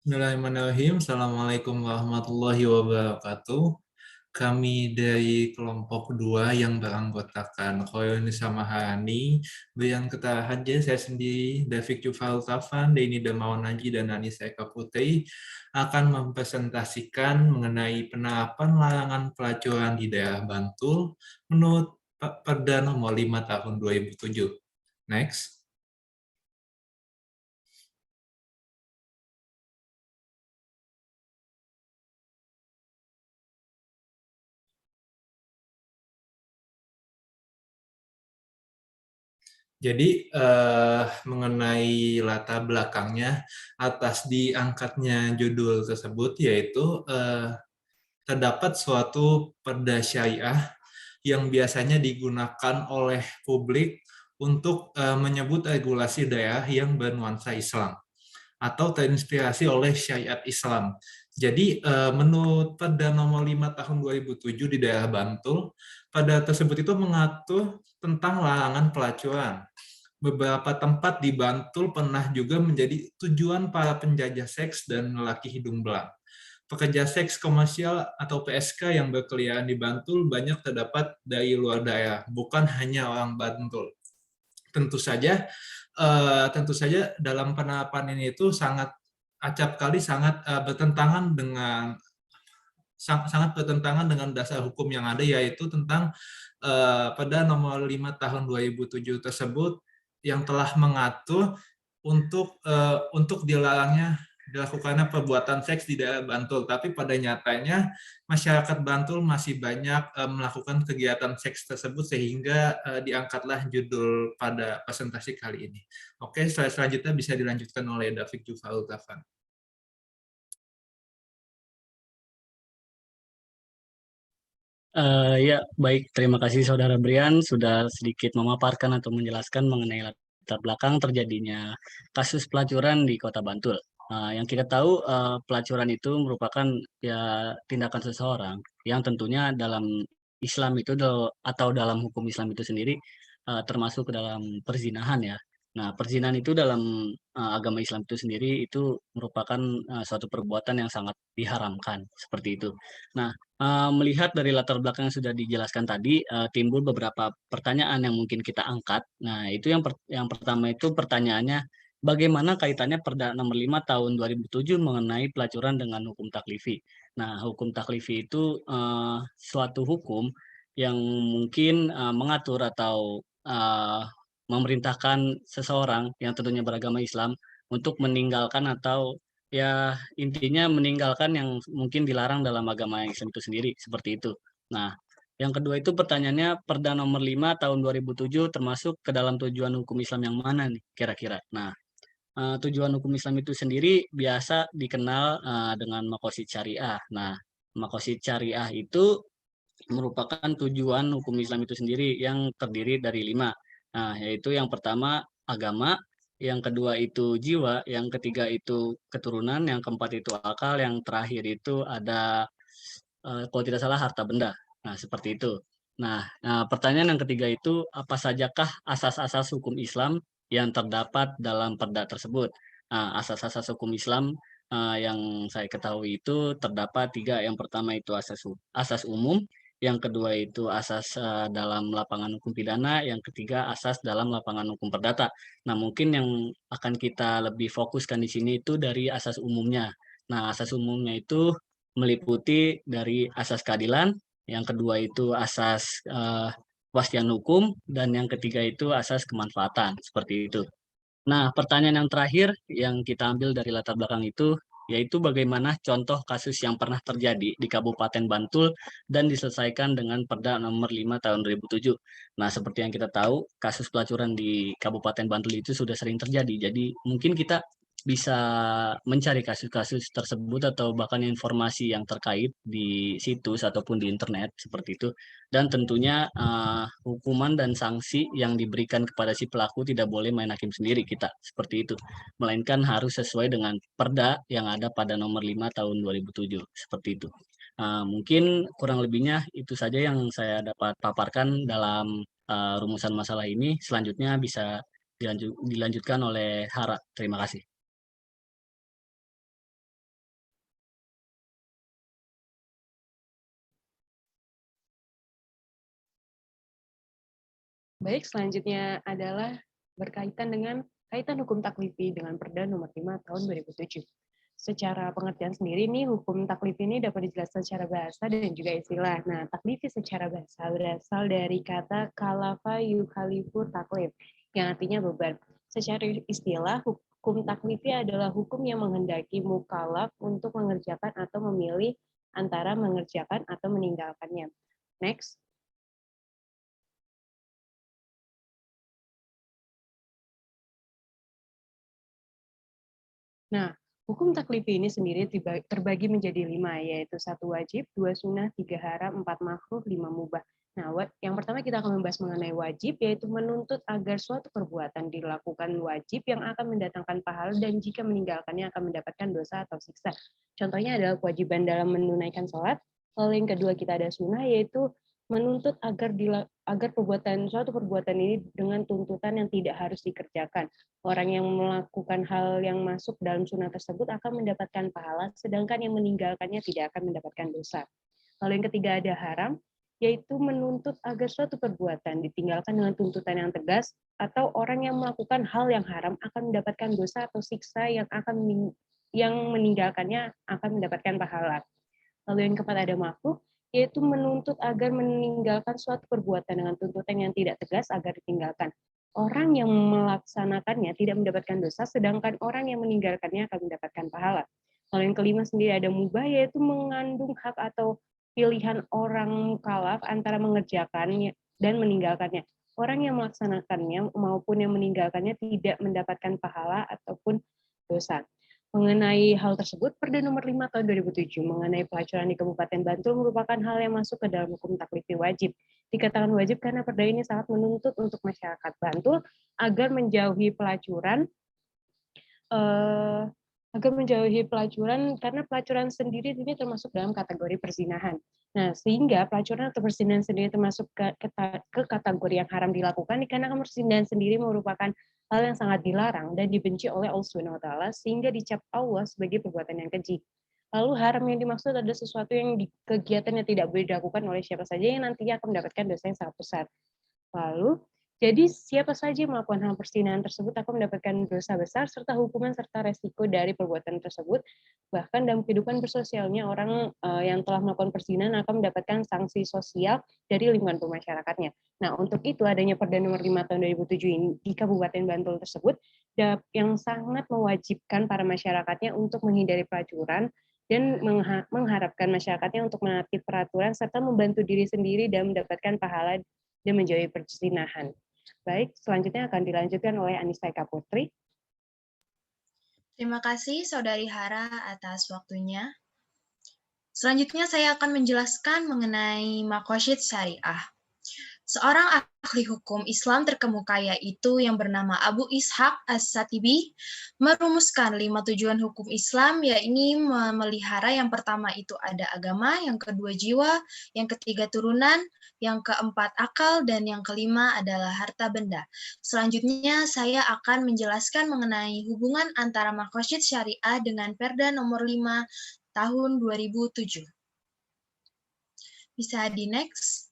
Bismillahirrahmanirrahim. Assalamualaikum warahmatullahi wabarakatuh. Kami dari kelompok 2 yang beranggotakan Khoirunisa Maharani, Brian Ketahaja, saya sendiri, David Jufal Tafan, Denny Dermawan Haji, dan Anissa Eka Putri akan mempresentasikan mengenai penerapan larangan pelacuran di daerah Bantul menurut Perda Nomor 5 Tahun 2007. Next. Jadi mengenai latar belakangnya atas diangkatnya judul tersebut yaitu terdapat suatu perda syariah yang biasanya digunakan oleh publik untuk menyebut regulasi daerah yang bernuansa Islam atau terinspirasi oleh syariat Islam. Jadi menurut Perda Nomor 5 Tahun 2007 di daerah Bantul, Perda tersebut itu mengatur tentang larangan pelacuran. Beberapa tempat di Bantul pernah juga menjadi tujuan para penjajah seks dan lelaki hidung belang. Pekerja seks komersial atau PSK yang berkeliaran di Bantul banyak terdapat dari luar daerah, bukan hanya orang Bantul. Tentu saja, dalam penerapan ini itu sangat acap kali sangat bertentangan dengan sangat bertentangan dengan dasar hukum yang ada, yaitu tentang Perda Nomor 5 Tahun 2007 tersebut yang telah mengatur untuk dilakukannya perbuatan seks di daerah Bantul. Tapi pada nyatanya masyarakat Bantul masih banyak melakukan kegiatan seks tersebut sehingga diangkatlah judul pada presentasi kali ini. Oke, selanjutnya bisa dilanjutkan oleh David Jufaul Tafan. Ya, baik. Terima kasih Saudara Brian sudah sedikit memaparkan atau menjelaskan mengenai latar belakang terjadinya kasus pelacuran di Kota Bantul. Yang kita tahu, pelacuran itu merupakan ya tindakan seseorang yang tentunya dalam Islam itu atau dalam hukum Islam itu sendiri termasuk ke dalam perzinahan ya. Nah, perzinahan itu dalam agama Islam itu sendiri itu merupakan suatu perbuatan yang sangat diharamkan seperti itu. Nah, melihat dari latar belakang yang sudah dijelaskan tadi, timbul beberapa pertanyaan yang mungkin kita angkat. Nah, itu yang pertama itu pertanyaannya, bagaimana kaitannya Perda Nomor 5 Tahun 2007 mengenai pelacuran dengan hukum taklifi? Nah, hukum taklifi itu suatu hukum yang mungkin mengatur atau memerintahkan seseorang yang tentunya beragama Islam untuk meninggalkan atau ya, intinya meninggalkan yang mungkin dilarang dalam agama Islam itu sendiri, seperti itu. Nah, yang kedua itu pertanyaannya Perda Nomor 5 Tahun 2007 termasuk ke dalam tujuan hukum Islam yang mana nih kira-kira? Nah, tujuan hukum Islam itu sendiri biasa dikenal dengan makosid syariah. Nah, makosid syariah itu merupakan tujuan hukum Islam itu sendiri yang terdiri dari 5. Nah, yaitu yang pertama agama, yang kedua itu jiwa, yang ketiga itu keturunan, yang keempat itu akal, yang terakhir itu ada kalau tidak salah harta benda. Nah, seperti itu. Nah, pertanyaan yang ketiga itu apa sajakah asas-asas hukum Islam yang terdapat dalam perda tersebut? Nah, asas-asas hukum Islam yang saya ketahui itu terdapat 3. Yang pertama itu asas umum, yang kedua itu asas dalam lapangan hukum pidana, yang ketiga asas dalam lapangan hukum perdata. Nah, mungkin yang akan kita lebih fokuskan di sini itu dari asas umumnya. Nah, asas umumnya itu meliputi dari asas keadilan, yang kedua itu asas kepastian hukum, dan yang ketiga itu asas kemanfaatan, seperti itu. Nah, pertanyaan yang terakhir yang kita ambil dari latar belakang itu, yaitu bagaimana contoh kasus yang pernah terjadi di Kabupaten Bantul dan diselesaikan dengan Perda Nomor 5 Tahun 2007. Nah, seperti yang kita tahu, kasus pelacuran di Kabupaten Bantul itu sudah sering terjadi. Jadi, mungkin kita bisa mencari kasus-kasus tersebut atau bahkan informasi yang terkait di situs ataupun di internet seperti itu. Dan tentunya hukuman dan sanksi yang diberikan kepada si pelaku tidak boleh main hakim sendiri kita, seperti itu. Melainkan harus sesuai dengan Perda yang ada pada Nomor 5 Tahun 2007, seperti itu. Mungkin kurang lebihnya itu saja yang saya dapat paparkan dalam rumusan masalah ini. Selanjutnya bisa dilanjutkan oleh Hara. Terima kasih. Baik, selanjutnya adalah berkaitan dengan kaitan hukum taklifi dengan Perda Nomor 5 Tahun 2007. Secara pengertian sendiri nih, hukum taklifi ini dapat dijelaskan secara bahasa dan juga istilah. Nah, taklifi secara bahasa berasal dari kata kalafa yukhalifu taklif, yang artinya beban. Secara istilah, hukum taklifi adalah hukum yang menghendaki mukallaf untuk mengerjakan atau memilih antara mengerjakan atau meninggalkannya. Next. Nah, hukum taklifi ini sendiri terbagi menjadi 5, yaitu 1 wajib, 2 sunnah, 3 haram, 4 makruh, 5 mubah. Nah, yang pertama kita akan membahas mengenai wajib, yaitu menuntut agar suatu perbuatan dilakukan wajib yang akan mendatangkan pahala dan jika meninggalkannya akan mendapatkan dosa atau siksa. Contohnya adalah kewajiban dalam menunaikan sholat. Lalu yang kedua kita ada sunnah, yaitu menuntut agar suatu perbuatan ini dengan tuntutan yang tidak harus dikerjakan. Orang yang melakukan hal yang masuk dalam sunnah tersebut akan mendapatkan pahala, sedangkan yang meninggalkannya tidak akan mendapatkan dosa. Lalu yang ketiga ada haram, yaitu menuntut agar suatu perbuatan ditinggalkan dengan tuntutan yang tegas, atau orang yang melakukan hal yang haram akan mendapatkan dosa atau siksa yang meninggalkannya akan mendapatkan pahala. Lalu yang keempat ada makruh, yaitu menuntut agar meninggalkan suatu perbuatan dengan tuntutan yang tidak tegas agar ditinggalkan. Orang yang melaksanakannya tidak mendapatkan dosa, sedangkan orang yang meninggalkannya akan mendapatkan pahala. Lalu yang kelima sendiri ada mubah, yaitu mengandung hak atau pilihan orang mukallaf antara mengerjakannya dan meninggalkannya. Orang yang melaksanakannya maupun yang meninggalkannya tidak mendapatkan pahala ataupun dosa. Mengenai hal tersebut, Perda Nomor 5 Tahun 2007 mengenai pelacuran di Kabupaten Bantul merupakan hal yang masuk ke dalam hukum taklifi wajib. Dikatakan wajib karena perda ini sangat menuntut untuk masyarakat Bantul agar menjauhi pelacuran karena pelacuran sendiri ini termasuk dalam kategori perzinahan. Nah, sehingga pelacuran atau perzinahan sendiri termasuk ke kategori yang haram dilakukan dikarenakan perzinahan sendiri merupakan hal yang sangat dilarang dan dibenci oleh Allah Subhanahu wa taala sehingga dicap Allah sebagai perbuatan yang keji. Lalu haram yang dimaksud adalah sesuatu yang kegiatan yang tidak boleh dilakukan oleh siapa saja yang nantinya akan mendapatkan dosa yang sangat besar. Lalu, jadi siapa saja yang melakukan hal perzinahan tersebut akan mendapatkan dosa besar serta hukuman serta resiko dari perbuatan tersebut. Bahkan dalam kehidupan bersosialnya orang yang telah melakukan perzinahan akan mendapatkan sanksi sosial dari lingkungan pemasyarakatnya. Nah, untuk itu adanya Perda Nomor 5 Tahun 2007 ini di Kabupaten Bantul tersebut yang sangat mewajibkan para masyarakatnya untuk menghindari pelacuran dan mengharapkan masyarakatnya untuk menaati peraturan serta membantu diri sendiri dan mendapatkan pahala dan menjauhi perzinahan. Baik, selanjutnya akan dilanjutkan oleh Anissa Eka Putri. Terima kasih Saudari Hara atas waktunya. Selanjutnya saya akan menjelaskan mengenai Maqasid Syariah. Seorang ahli hukum Islam terkemuka yaitu yang bernama Abu Ishaq As-Satibi merumuskan 5 tujuan hukum Islam, yaitu memelihara yang pertama itu ada agama, yang kedua jiwa, yang ketiga turunan, yang keempat akal, dan yang kelima adalah harta benda. Selanjutnya saya akan menjelaskan mengenai hubungan antara Maqasid Syariah dengan Perda Nomor 5 Tahun 2007. Bisa di next.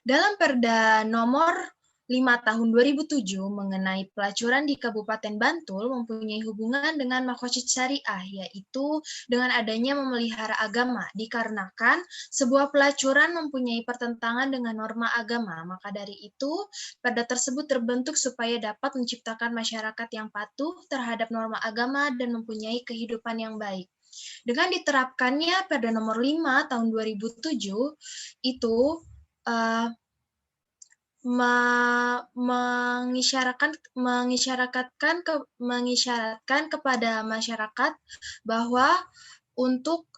Dalam Perda Nomor 5 Tahun 2007 mengenai pelacuran di Kabupaten Bantul mempunyai hubungan dengan Maqasid Syariah, yaitu dengan adanya memelihara agama, dikarenakan sebuah pelacuran mempunyai pertentangan dengan norma agama. Maka dari itu, perda tersebut terbentuk supaya dapat menciptakan masyarakat yang patuh terhadap norma agama dan mempunyai kehidupan yang baik. Dengan diterapkannya Perda Nomor 5 Tahun 2007, itu mengisyaratkan kepada masyarakat bahwa untuk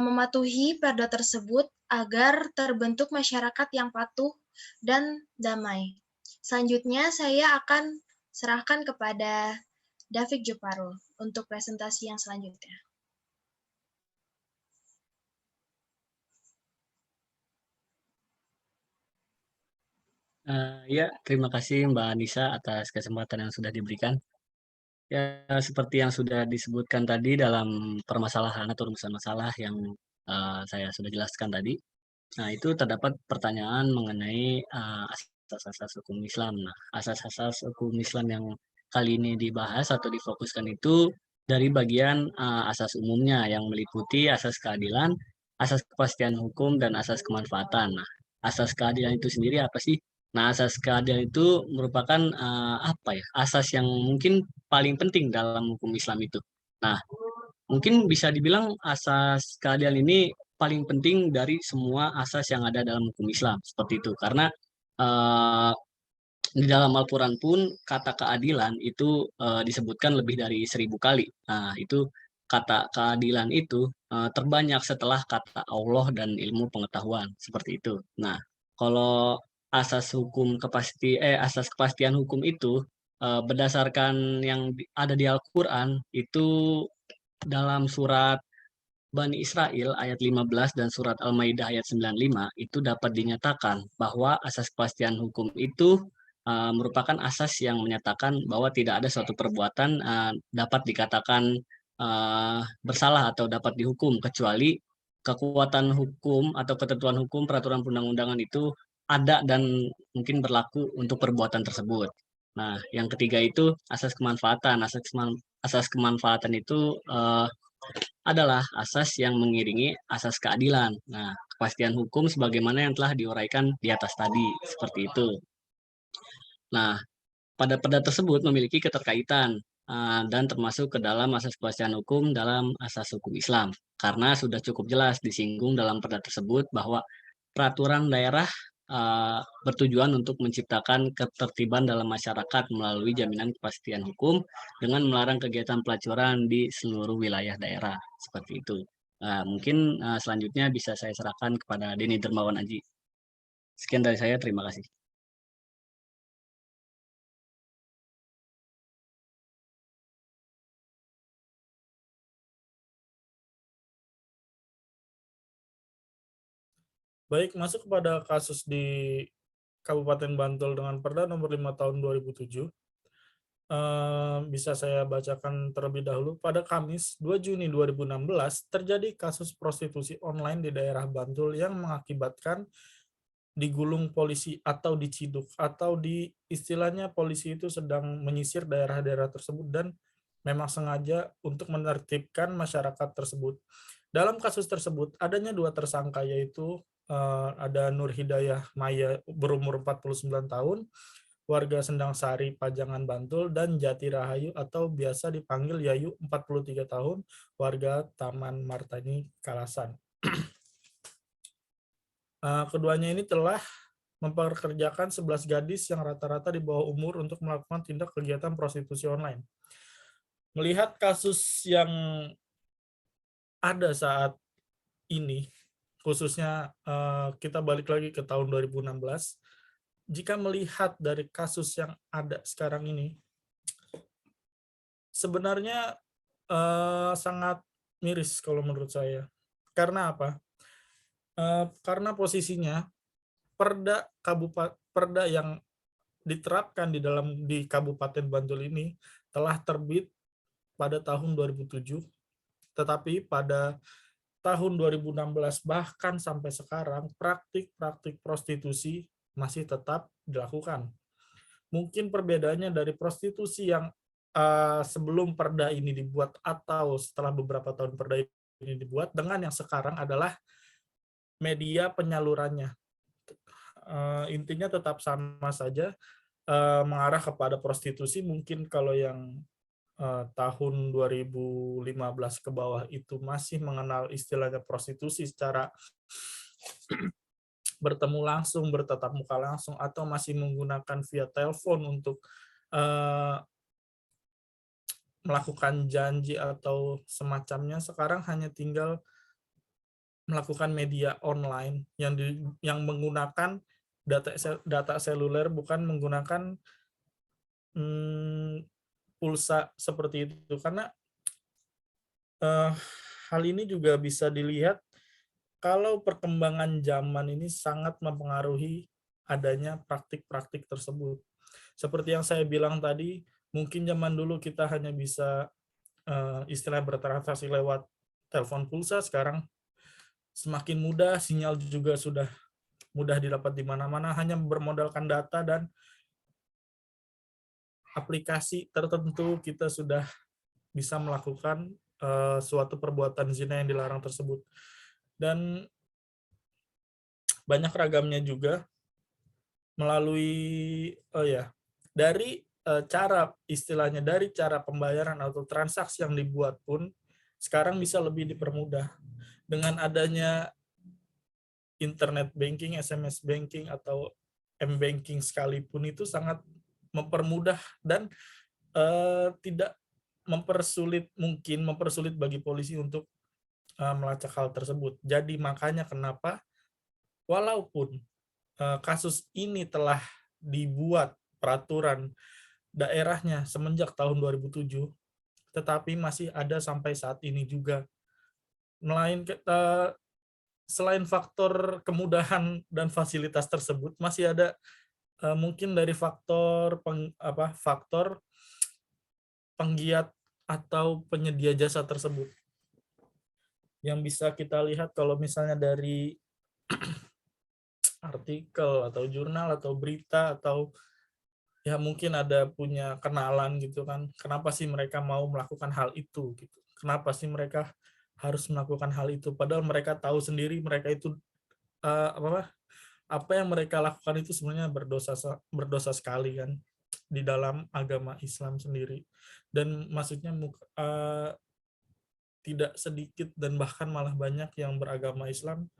mematuhi perda tersebut agar terbentuk masyarakat yang patuh dan damai. Selanjutnya saya akan serahkan kepada David Joparul untuk presentasi yang selanjutnya. Ya, terima kasih Mbak Anissa atas kesempatan yang sudah diberikan. Ya, seperti yang sudah disebutkan tadi dalam permasalahan atau rumusan masalah yang saya sudah jelaskan tadi, Nah, itu terdapat pertanyaan mengenai asas-asas hukum Islam. Nah, asas-asas hukum Islam yang kali ini dibahas atau difokuskan itu dari bagian asas umumnya yang meliputi asas keadilan, asas kepastian hukum, dan asas kemanfaatan. Nah, asas keadilan itu sendiri apa sih? Nah, asas keadilan itu merupakan apa ya? Asas yang mungkin paling penting dalam hukum Islam itu. Nah, mungkin bisa dibilang asas keadilan ini paling penting dari semua asas yang ada dalam hukum Islam seperti itu karena eh, di dalam Al-Quran pun kata keadilan itu disebutkan lebih dari 1000 kali. Nah, itu kata keadilan itu terbanyak setelah kata Allah dan ilmu pengetahuan seperti itu. Nah, kalau asas kepastian hukum itu berdasarkan yang ada di Al-Quran itu dalam surat Bani Israel ayat 15 dan surat Al-Maidah ayat 95 itu dapat dinyatakan bahwa asas kepastian hukum itu merupakan asas yang menyatakan bahwa tidak ada suatu perbuatan dapat dikatakan bersalah atau dapat dihukum kecuali kekuatan hukum atau ketentuan hukum peraturan perundang-undangan itu ada dan mungkin berlaku untuk perbuatan tersebut. Nah, yang ketiga itu asas kemanfaatan. Asas kemanfaatan itu adalah asas yang mengiringi asas keadilan. Nah, kepastian hukum sebagaimana yang telah diuraikan di atas tadi, seperti itu. Nah, pada perda tersebut memiliki keterkaitan dan termasuk ke dalam asas kepastian hukum dalam asas hukum Islam. Karena sudah cukup jelas disinggung dalam perda tersebut bahwa peraturan daerah bertujuan untuk menciptakan ketertiban dalam masyarakat melalui jaminan kepastian hukum dengan melarang kegiatan pelacuran di seluruh wilayah daerah. Seperti itu. Mungkin selanjutnya bisa saya serahkan kepada Denny Dermawan Aji. Sekian dari saya, terima kasih. Baik, masuk kepada kasus di Kabupaten Bantul dengan Perda nomor 5 tahun 2007. Bisa saya bacakan terlebih dahulu. Pada Kamis 2 Juni 2016 terjadi kasus prostitusi online di daerah Bantul yang mengakibatkan digulung polisi atau diciduk atau di istilahnya polisi itu sedang menyisir daerah-daerah tersebut dan memang sengaja untuk menertibkan masyarakat tersebut. Dalam kasus tersebut adanya 2 tersangka yaitu ada Nur Hidayah Maya berumur 49 tahun, warga Sendang Sari, Pajangan, Bantul, dan Jati Rahayu atau biasa dipanggil Yayu 43 tahun, warga Taman Martani, Kalasan. Keduanya ini telah memperkerjakan 11 gadis yang rata-rata di bawah umur untuk melakukan tindak kegiatan prostitusi online. Melihat kasus yang ada saat ini, khususnya kita balik lagi ke tahun 2016, jika melihat dari kasus yang ada sekarang ini, sebenarnya sangat miris kalau menurut saya. Karena apa? Karena posisinya perda yang diterapkan di Kabupaten Bantul ini telah terbit pada tahun 2007, tetapi pada tahun 2016 bahkan sampai sekarang praktik-praktik prostitusi masih tetap dilakukan. Mungkin perbedaannya dari prostitusi yang sebelum perda ini dibuat atau setelah beberapa tahun perda ini dibuat dengan yang sekarang adalah media penyalurannya. Intinya tetap sama saja, mengarah kepada prostitusi. Mungkin kalau yang tahun 2015 ke bawah itu masih mengenal istilahnya prostitusi secara bertemu langsung, bertatap muka langsung, atau masih menggunakan via telepon untuk melakukan janji atau semacamnya. Sekarang hanya tinggal melakukan media online yang menggunakan data seluler, bukan menggunakan pulsa seperti itu. Karena hal ini juga bisa dilihat kalau perkembangan zaman ini sangat mempengaruhi adanya praktik-praktik tersebut. Seperti yang saya bilang tadi, mungkin zaman dulu kita hanya bisa istilah bertransaksi lewat telepon pulsa, sekarang semakin mudah, sinyal juga sudah mudah didapat di mana-mana, hanya bermodalkan data dan aplikasi tertentu kita sudah bisa melakukan suatu perbuatan zina yang dilarang tersebut. Dan banyak ragamnya juga melalui dari cara istilahnya dari cara pembayaran atau transaksi yang dibuat pun sekarang bisa lebih dipermudah dengan adanya internet banking, SMS banking atau M-banking sekalipun itu sangat mempermudah dan tidak mempersulit bagi polisi untuk melacak hal tersebut. Jadi makanya kenapa walaupun kasus ini telah dibuat peraturan daerahnya semenjak tahun 2007, tetapi masih ada sampai saat ini juga. Selain faktor kemudahan dan fasilitas tersebut, masih ada mungkin dari faktor penggiat atau penyedia jasa tersebut. Yang bisa kita lihat kalau misalnya dari artikel atau jurnal atau berita atau ya mungkin ada punya kenalan gitu kan, kenapa sih mereka mau melakukan hal itu gitu, kenapa sih mereka harus melakukan hal itu, padahal mereka tahu sendiri mereka itu apa yang mereka lakukan itu sebenarnya berdosa sekali kan di dalam agama Islam sendiri. Dan maksudnya tidak sedikit dan bahkan malah banyak yang beragama Islam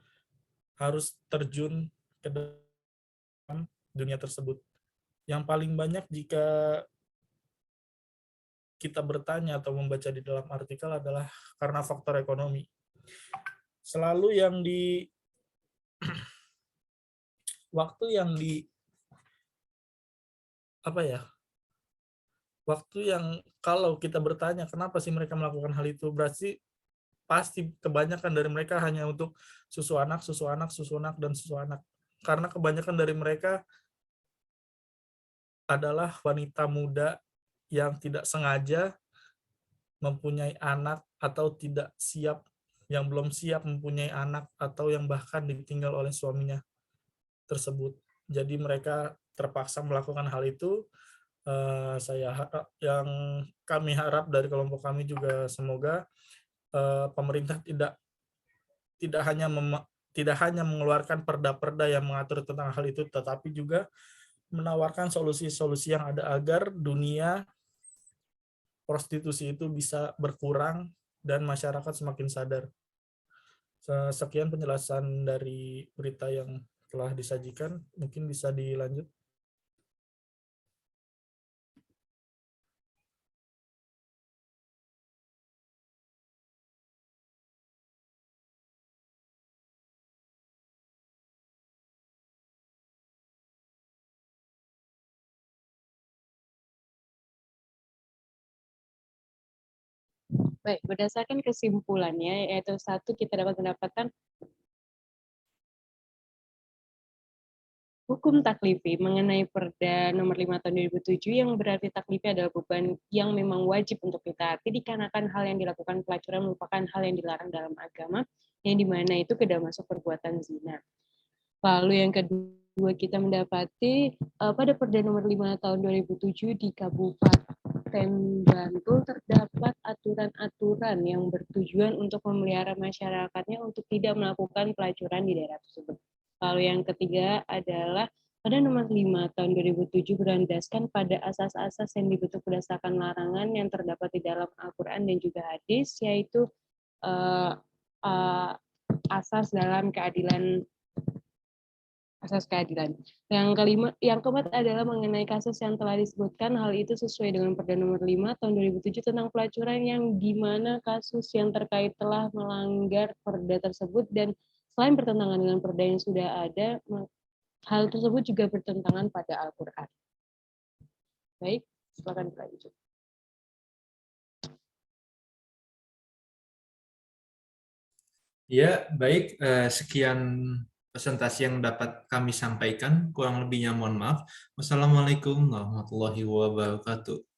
harus terjun ke dalam dunia tersebut. Yang paling banyak jika kita bertanya atau membaca di dalam artikel adalah karena faktor ekonomi. Selalu yang di waktu yang kalau kita bertanya kenapa sih mereka melakukan hal itu, berarti pasti kebanyakan dari mereka hanya untuk susu anak, dan susu anak. Karena kebanyakan dari mereka adalah wanita muda yang tidak sengaja mempunyai anak atau tidak siap, yang belum siap mempunyai anak atau yang bahkan ditinggal oleh suaminya tersebut. Jadi mereka terpaksa melakukan hal itu. Yang kami harap dari kelompok kami juga semoga pemerintah tidak hanya mengeluarkan perda-perda yang mengatur tentang hal itu, tetapi juga menawarkan solusi-solusi yang ada agar dunia prostitusi itu bisa berkurang dan masyarakat semakin sadar. Sekian penjelasan dari berita yang telah disajikan, mungkin bisa dilanjut. Baik, berdasarkan kesimpulannya, yaitu satu, kita dapat mendapatkan hukum taklifi mengenai Perda nomor 5 tahun 2007 yang berarti taklifi adalah beban yang memang wajib untuk ditaati dikarenakan hal yang dilakukan pelacuran merupakan hal yang dilarang dalam agama, yang dimana itu tidak masuk perbuatan zina. Lalu yang kedua, kita mendapati pada Perda nomor 5 tahun 2007 di Kabupaten Bantul terdapat aturan-aturan yang bertujuan untuk memelihara masyarakatnya untuk tidak melakukan pelacuran di daerah tersebut. Lalu yang ketiga adalah pada nomor 5 tahun 2007 berlandaskan pada asas-asas yang dibentuk berdasarkan larangan yang terdapat di dalam Al-Quran dan juga hadis, yaitu asas dalam keadilan. Yang keempat adalah mengenai kasus yang telah disebutkan, hal itu sesuai dengan Perda nomor 5 tahun 2007 tentang pelacuran, yang dimana kasus yang terkait telah melanggar Perda tersebut dan selain bertentangan dengan Perda yang sudah ada, hal tersebut juga bertentangan pada Al-Quran. Baik, silakan dilanjut. Ya, baik. Sekian presentasi yang dapat kami sampaikan. Kurang lebihnya mohon maaf. Wassalamualaikum warahmatullahi wabarakatuh.